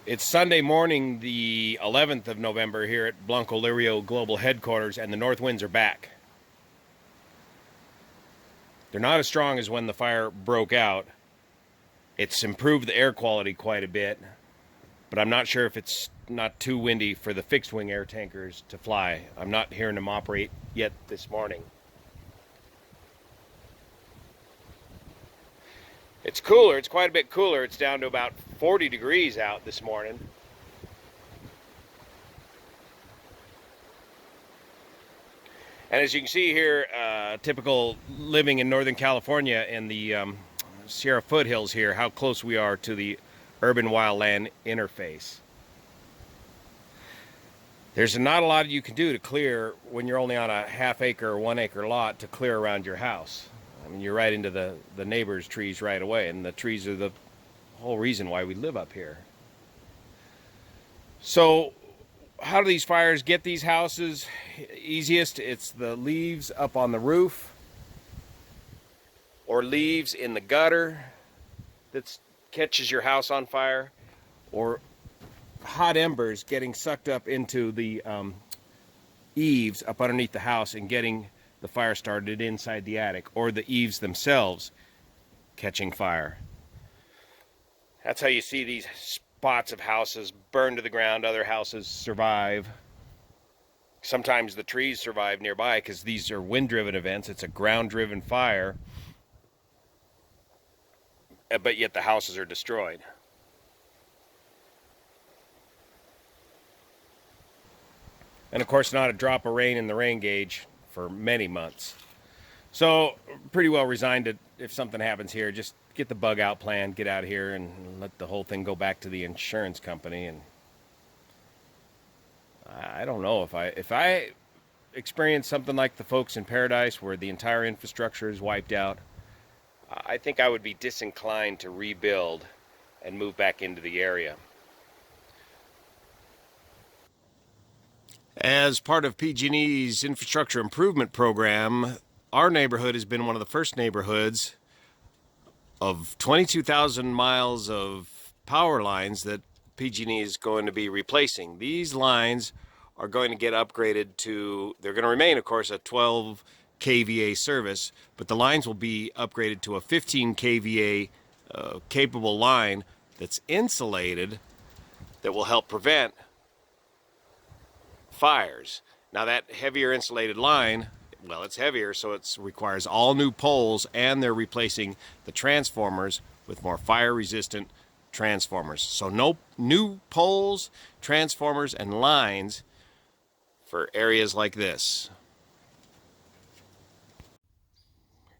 It's Sunday morning, the 11th of November, here at Blanco Lirio Global Headquarters, and the north winds are back. They're not as strong as when the fire broke out. It's improved the air quality quite a bit, but I'm not sure if it's not too windy for the fixed wing air tankers to fly. I'm not hearing them operate yet this morning. It's cooler. It's quite a bit cooler. It's down to about 40 degrees out this morning. And as you can see here, typical living in Northern California in the Sierra foothills here, how close we are to the urban wildland interface. There's not a lot you can do to clear when you're only on a half-acre or 1-acre lot to clear around your house. I mean, you're right into the neighbor's trees right away, and the trees are the whole reason why we live up here. So how do these fires get these houses? Easiest, it's the leaves up on the roof or leaves in the gutter that catches your house on fire, or hot embers getting sucked up into the eaves up underneath the house and getting the fire started inside the attic, or the eaves themselves catching fire. That's how you see these spots of houses burn to the ground. Other houses survive. Sometimes the trees survive nearby because these are wind-driven events. It's a ground-driven fire, but yet the houses are destroyed. And of course, not a drop of rain in the rain gauge for many months. So pretty well resigned to, if something happens here, just get the bug out plan, get out of here, and let the whole thing go back to the insurance company. And I don't know, if I experience something like the folks in Paradise where the entire infrastructure is wiped out, I think I would be disinclined to rebuild and move back into the area. As part of PG&E's infrastructure improvement program, our neighborhood has been one of the first neighborhoods of 22,000 miles of power lines that PG&E is going to be replacing. These lines are going to get upgraded to, they're going to remain, of course, a 12 kVA service, but the lines will be upgraded to a 15 kVA capable line that's insulated, that will help prevent fires. Now that heavier insulated line, well, it's heavier, so it requires all new poles, and they're replacing the transformers with more fire-resistant transformers. So no new poles, transformers, and lines for areas like this.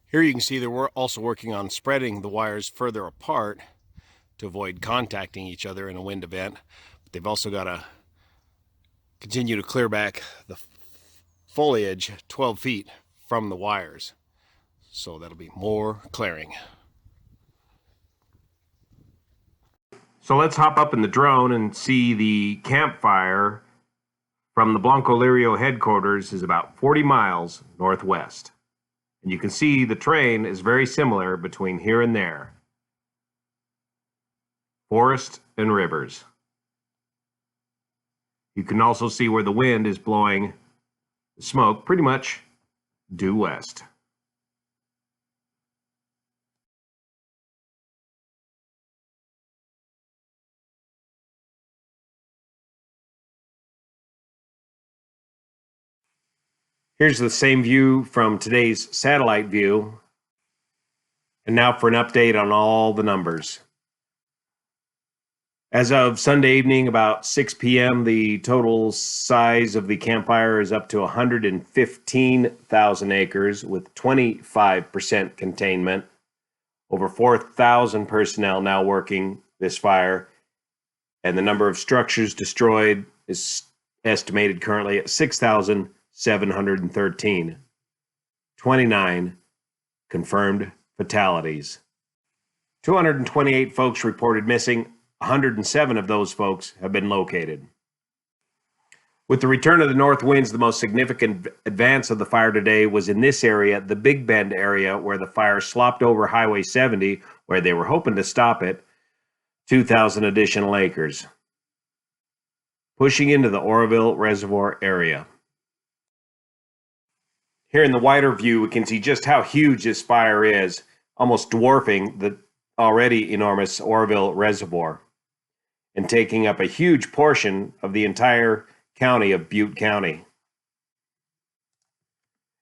Here you can see that we're also working on spreading the wires further apart to avoid contacting each other in a wind event. But they've also got to continue to clear back the foliage 12 feet from the wires. So that'll be more clearing. So let's hop up in the drone and see the campfire from the Blanco Lirio headquarters is about 40 miles northwest. And you can see the terrain is very similar between here and there. Forest and rivers. You can also see where the wind is blowing the smoke pretty much due west. Here's the same view from today's satellite view. And now for an update on all the numbers. As of Sunday evening, about 6 p.m., the total size of the campfire is up to 115,000 acres with 25% containment. Over 4,000 personnel now working this fire, and the number of structures destroyed is estimated currently at 6,713. 29 confirmed fatalities. 228 folks reported missing. 107 of those folks have been located. With the return of the north winds, the most significant advance of the fire today was in this area, the Big Bend area, where the fire slopped over Highway 70, where they were hoping to stop it, 2,000 additional acres. pushing into the Oroville Reservoir area. Here in the wider view, we can see just how huge this fire is, almost dwarfing the already enormous Oroville Reservoir and taking up a huge portion of the entire county of Butte County.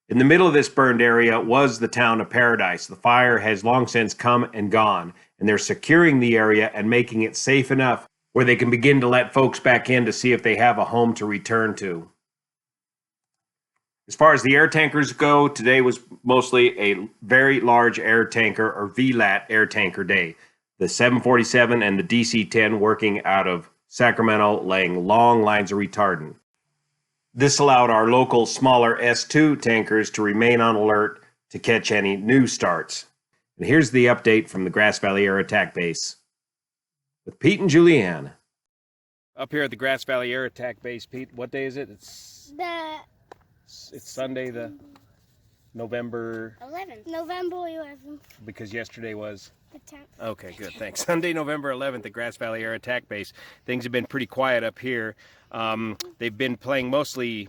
In the middle of this burned area was the town of Paradise. The fire has long since come and gone, and they're securing the area and making it safe enough where they can begin to let folks back in to see if they have a home to return to. As far as the air tankers go, today was mostly a very large air tanker or VLAT air tanker day. The 747 and the DC-10 working out of Sacramento, laying long lines of retardant. This allowed our local smaller S2 tankers to remain on alert to catch any new starts. And here's the update from the Grass Valley Air Attack Base with Pete and Julianne. Up here at the Grass Valley Air Attack Base, Pete, what day is it? It's Sunday, the November 11th. November 11th. Because yesterday was the 10th. Okay, good, thanks. Sunday, November 11th at Grass Valley Air Attack Base. Things have been pretty quiet up here. They've been playing mostly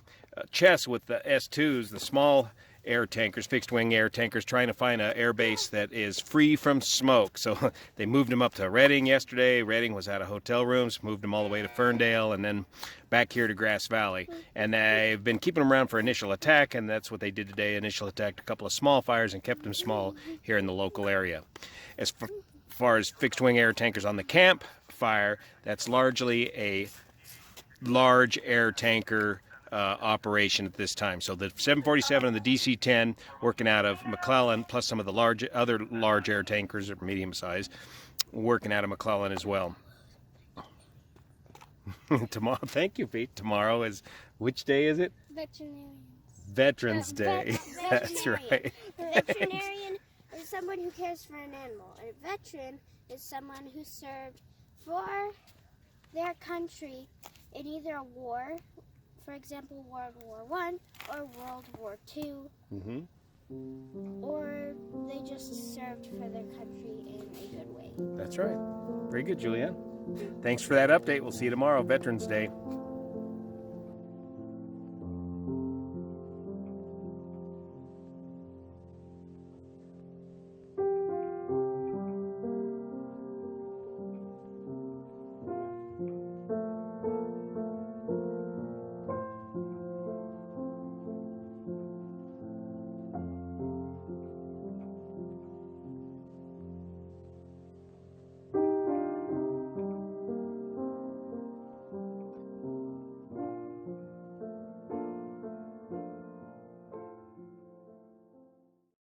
chess with the S2s, the small air tankers, fixed wing air tankers, trying to find an air base that is free from smoke. So they moved them up to Redding yesterday. Redding was out of hotel rooms, moved them all the way to Ferndale, and then back here to Grass Valley. And they've been keeping them around for initial attack, and that's what they did today. Initial attacked a couple of small fires and kept them small here in the local area. As far as fixed wing air tankers on the camp fire, that's largely a large air tanker operation at this time. So the 747 and the DC-10 working out of McClellan, plus some of the other large air tankers, or medium size, working out of McClellan as well. Tomorrow, thank you, Pete. Tomorrow is, which day is it? Veterans Day. That's right. A veterinarian is someone who cares for an animal. A veteran is someone who served for their country in either a war, for example, World War I or World War II, or they just served for their country in a good way. That's right. Very good, Julianne. Thanks for that update. We'll see you tomorrow, Veterans Day.